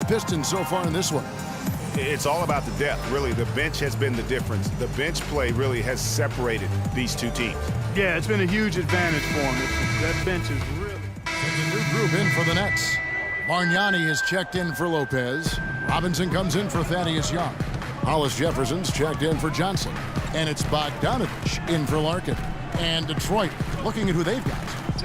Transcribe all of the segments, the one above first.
Pistons so far in this one? It's all about the depth, really. The bench has been the difference. The bench play really has separated these two teams. Yeah, it's been a huge advantage for them. That bench is really... There's a new group in for the Nets. Bargnani is checked in for Lopez. Robinson comes in for Thaddeus Young. Hollis Jefferson's checked in for Johnson. And it's Bogdanovich in for Larkin. And Detroit, looking at who they've got.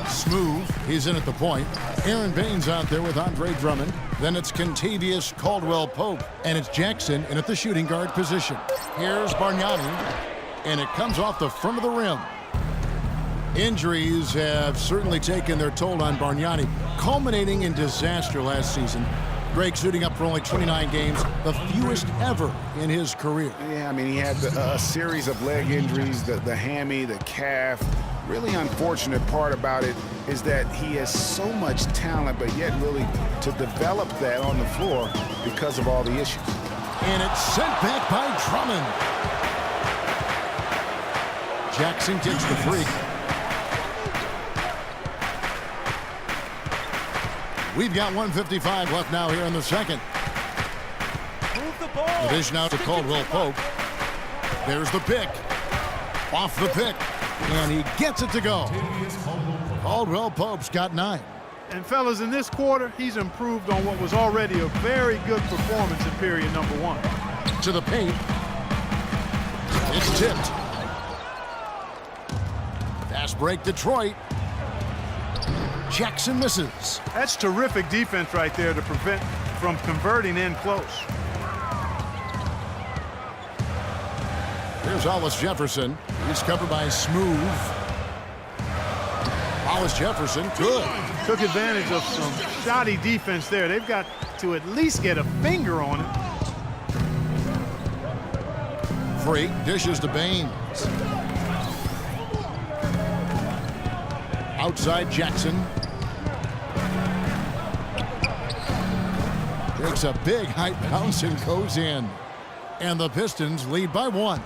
Smooth, he's in at the point. Aaron Baines out there with Andre Drummond. Then it's Kentavious Caldwell-Pope. And it's Jackson in at the shooting guard position. Here's Bargnani. And it comes off the front of the rim. Injuries have certainly taken their toll on Bargnani, culminating in disaster last season. Greg suiting up for only 29 games, the fewest ever in his career. Yeah, I mean, he had a series of leg injuries, the hammy, the calf. Really unfortunate part about it is that he has so much talent, but yet really to develop that on the floor because of all the issues. And it's sent back by Drummond. Jackson takes the free. We've got 1:55 left now here in the second. Move the ball. The dish now to Caldwell-Pope. There's the pick. Off the pick. And he gets it to go. Caldwell-Pope's got 9. And fellas, in this quarter, he's improved on what was already a very good performance in period number 1. To the paint. It's tipped. Fast break Detroit. Jackson misses. That's terrific defense right there to prevent from converting in close. Here's Hollis Jefferson. He's covered by Smooth. Hollis Jefferson, good. Took advantage of some shoddy defense there. They've got to at least get a finger on it. Freak dishes to Baines. Outside Jackson. Takes a big height bounce and goes in. And the Pistons lead by 1.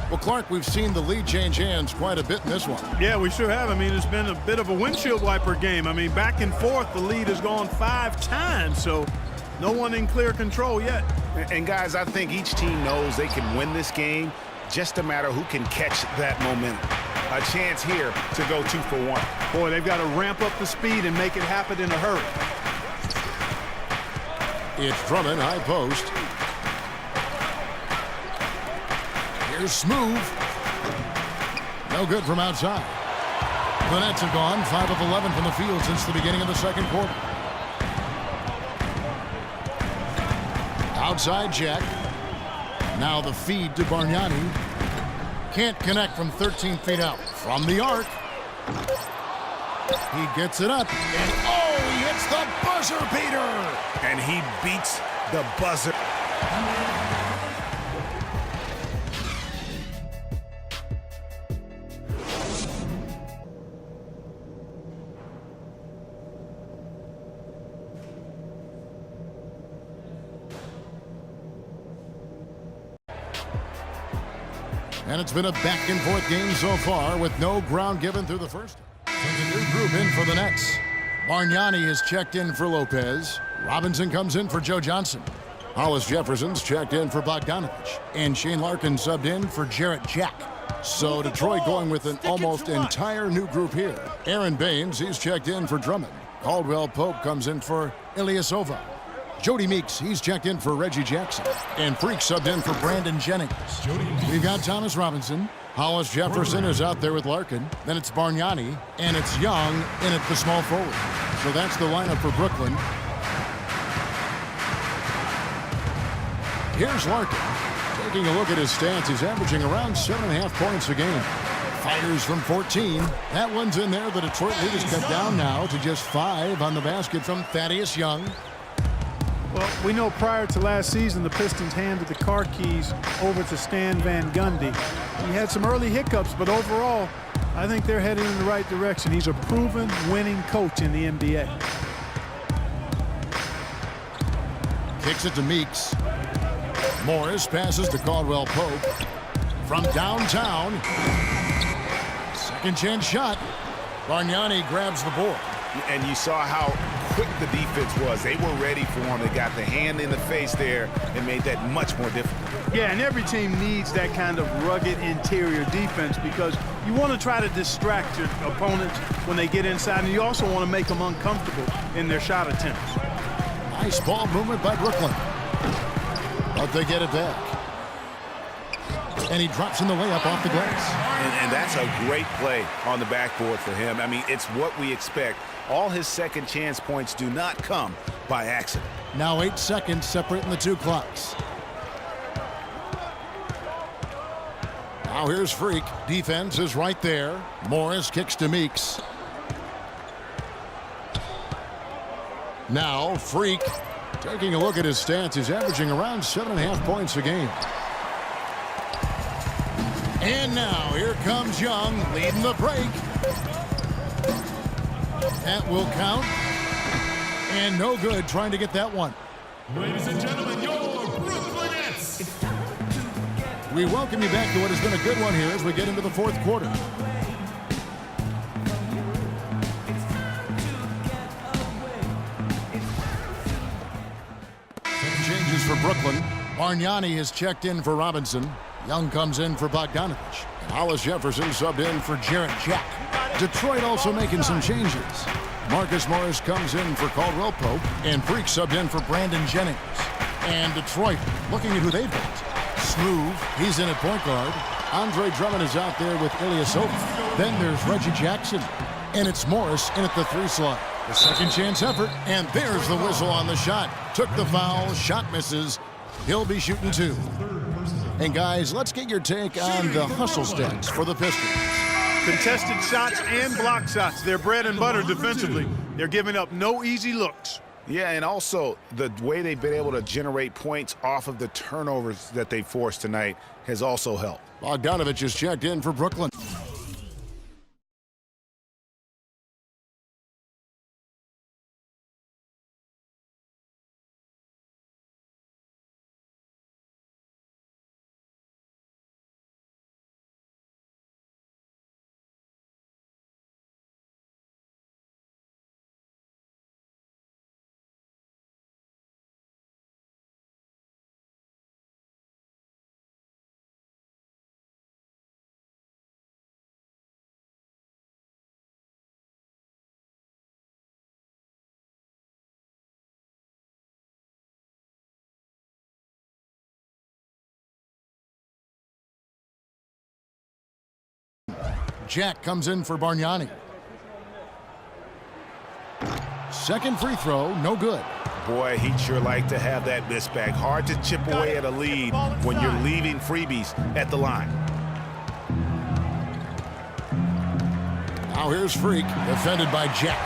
Well, Clark, we've seen the lead change hands quite a bit in this one. Yeah, we sure have. I mean, it's been a bit of a windshield wiper game. I mean, back and forth, the lead has gone 5 times, so no one in clear control yet. And guys, I think each team knows they can win this game, just a matter who can catch that momentum. A chance here to go 2 for 1. Boy, they've got to ramp up the speed and make it happen in a hurry. It's Drummond, high post. Here's Smooth. No good from outside. The Nets have gone 5 of 11 from the field since the beginning of the second quarter. Outside Jack. Now the feed to Bargnani. Can't connect from 13 feet out. From the arc. He gets it up. And oh, he hits the buzzer beater. And he beats the buzzer. And it's been a back-and-forth game so far with no ground given through the first. There's a new group in for the Nets. Bargnani is checked in for Lopez. Robinson comes in for Joe Johnson. Hollis Jefferson's checked in for Bogdanovich. And Shane Larkin subbed in for Jarrett Jack. So Detroit going with an almost entire new group here. Aaron Baines, he's checked in for Drummond. Caldwell-Pope comes in for Ilyasova. Jody Meeks, he's checked in for Reggie Jackson. And Freak subbed in for Brandon Jennings. We've got Thomas Robinson. Hollis Jefferson is out there with Larkin. Then it's Bargnani. And it's Young in at the small forward. So that's the lineup for Brooklyn. Here's Larkin. Taking a look at his stats, he's averaging around 7.5 points a game. Fires from 14. That one's in there. The Detroit lead is cut down now to just 5 on the basket from Thaddeus Young. Well, we know prior to last season, the Pistons handed the car keys over to Stan Van Gundy. He had some early hiccups, but overall, I think they're headed in the right direction. He's a proven winning coach in the NBA. Kicks it to Meeks. Morris passes to Caldwell Pope. From downtown. Second chance shot. Bargnani grabs the board. And you saw how quick the defense was. They were ready for him. They got the hand in the face there and made that much more difficult. Yeah, and every team needs that kind of rugged interior defense because you want to try to distract your opponents when they get inside, and you also want to make them uncomfortable in their shot attempts. Nice ball movement by Brooklyn. But they get it back. And he drops in the layup off the glass. And that's a great play on the backboard for him. I mean, it's what we expect. All his second chance points do not come by accident. Now 8 seconds separating the two clocks. Now here's Freak. Defense is right there. Morris kicks to Meeks. Now Freak. Taking a look at his stats, he's averaging around 7.5 points a game. And now here comes Young leading the break. That will count. And no good trying to get that one. Ladies and gentlemen, your Brooklyn Nets. We welcome you back to what has been a good one here as we get into the fourth quarter. Changes for Brooklyn. Bargnani has checked in for Robinson. Young comes in for Bogdanovich. And Hollis Jefferson subbed in for Jarrett Jack. Detroit also making some changes. Marcus Morris comes in for Caldwell Pope. And Freak subbed in for Brandon Jennings. And Detroit looking at who they've got. Smooth, he's in at point guard. Andre Drummond is out there with Ilyasova. Then there's Reggie Jackson. And it's Morris in at the 3 slot. The second chance effort, and there's the whistle on the shot. Took the foul, shot misses. He'll be shooting 2. And guys, let's get your take on the hustle stats for the Pistons. Contested shots and block shots. They're bread and butter defensively. They're giving up no easy looks. Yeah, and also the way they've been able to generate points off of the turnovers that they forced tonight has also helped. Bogdanovich is checked in for Brooklyn. Jack comes in for Bargnani. Second free throw, no good. Boy, he'd sure like to have that miss back. Hard to chip away at a lead when you're leaving freebies at the line. Now here's Freak, defended by Jack.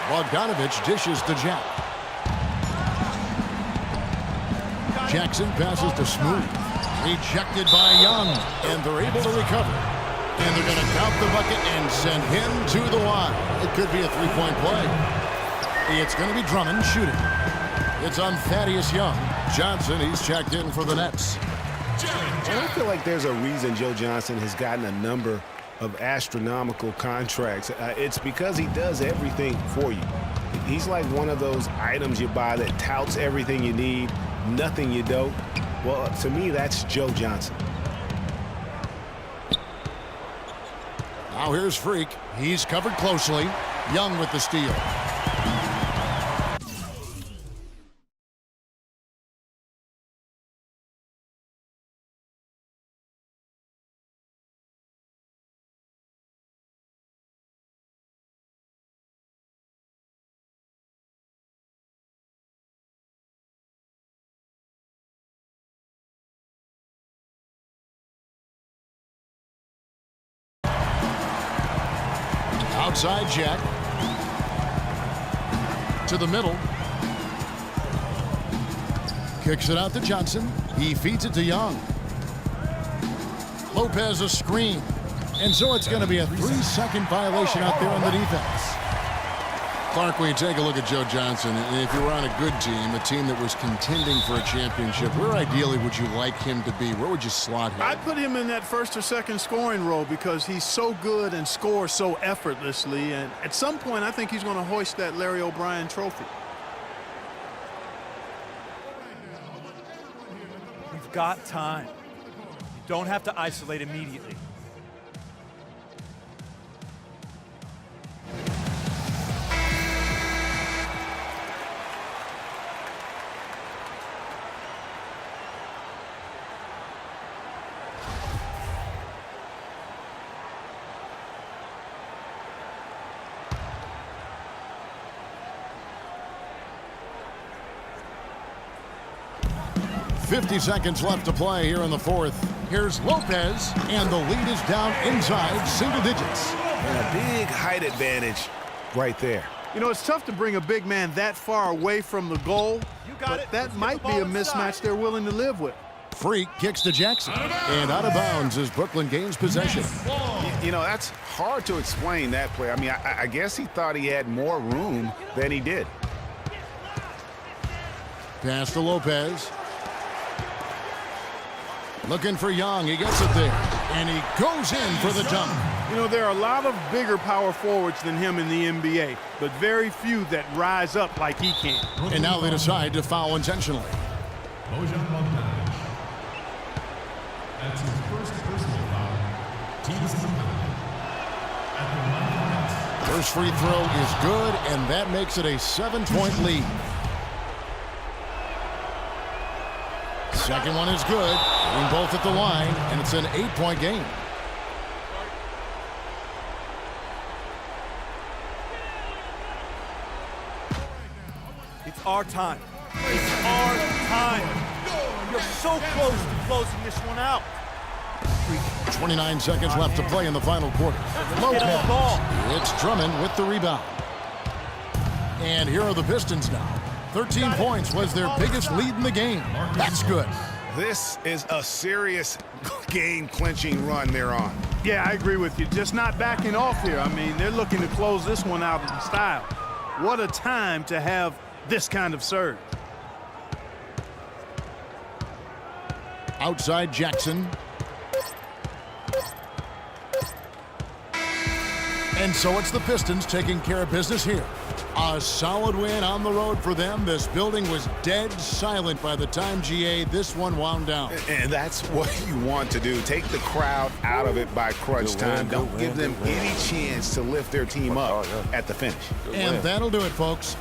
Bogdanovich dishes to Jack. Jackson passes to Smooth. Rejected by Young, and they're able to recover. And they're going to count the bucket and send him to the line. It could be a three-point play. It's going to be Drummond shooting. It's on Thaddeus Young. Johnson, he's checked in for the Nets. And I feel like there's a reason Joe Johnson has gotten a number of astronomical contracts. It's because he does everything for you. He's like one of those items you buy that touts everything you need, nothing you don't. Well, to me, that's Joe Johnson. Now here's Freak. He's covered closely. Young with the steal. Outside Jack. To the middle. Kicks it out to Johnson. He feeds it to Young. Lopez a screen. And so it's going to be a 3-second violation out there on the defense. Clark, when you take a look at Joe Johnson, if you were on a good team, a team that was contending for a championship, where ideally would you like him to be? Where would you slot him? I'd put him in that first or second scoring role because he's so good and scores so effortlessly. And at some point, I think he's going to hoist that Larry O'Brien trophy. We've got time. You don't have to isolate immediately. .50 seconds left to play here in the fourth. Here's Lopez, and the lead is down inside single digits. And a big height advantage right there. You know, it's tough to bring a big man that far away from the goal, but that Let's might get the be a ball inside. mismatch they're willing to live with. Freak kicks to Jackson, and out of bounds as Brooklyn gains possession. You know, that's hard to explain that play. I mean, I guess he thought he had more room than he did. Pass to Lopez. Looking for Young. He gets it there. And he goes in for the dunk. You know, there are a lot of bigger power forwards than him in the NBA, but very few that rise up like he can. And now they decide to foul intentionally. Bojan Bogdanovic. That's his first personal foul. Team's foul. At the line. First free throw is good, and that makes it a 7-point lead. Second one is good. Getting both at the line, and it's an 8-point game. It's our time. It's our time. You're so close to closing this one out. 29 seconds left to play in the final quarter. Get on the ball. It's Drummond with the rebound. And here are the Pistons now. 13 points was their biggest lead in the game. That's good. This is a serious game-clinching run they're on. Yeah, I agree with you. Just not backing off here. I mean, they're looking to close this one out in style. What a time to have this kind of surge. Outside Jackson. And so it's the Pistons taking care of business here. A solid win on the road for them. This building was dead silent by the time, GA, this one wound down. And that's what you want to do. Take the crowd out of it by crunch time. Don't give them any chance to lift their team up at the finish. And that'll do it, folks.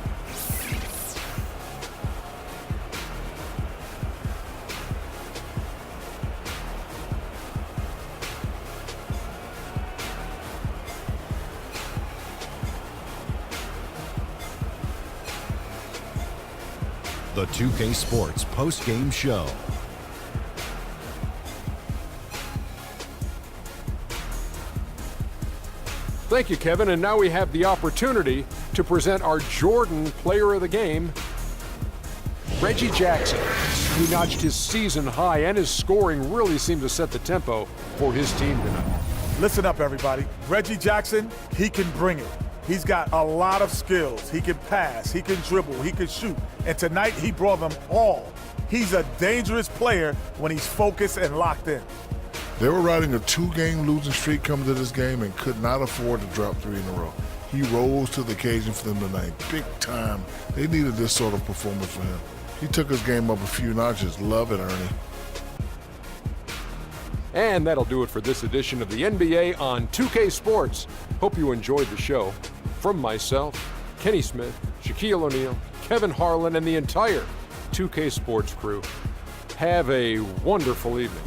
The 2K Sports post-game show. Thank you, Kevin. And now we have the opportunity to present our Jordan Player of the Game, Reggie Jackson. He notched his season high, and his scoring really seemed to set the tempo for his team tonight. Listen up, everybody. Reggie Jackson, he can bring it. He's got a lot of skills. He can pass, he can dribble, he can shoot. And tonight, he brought them all. He's a dangerous player when he's focused and locked in. They were riding a 2-game losing streak coming to this game and could not afford to drop 3 in a row. He rose to the occasion for them tonight, big time. They needed this sort of performance from him. He took his game up a few notches. Love it, Ernie. And that'll do it for this edition of the NBA on 2K Sports. Hope you enjoyed the show. From myself, Kenny Smith, Shaquille O'Neal, Kevin Harlan, and the entire 2K Sports crew, have a wonderful evening.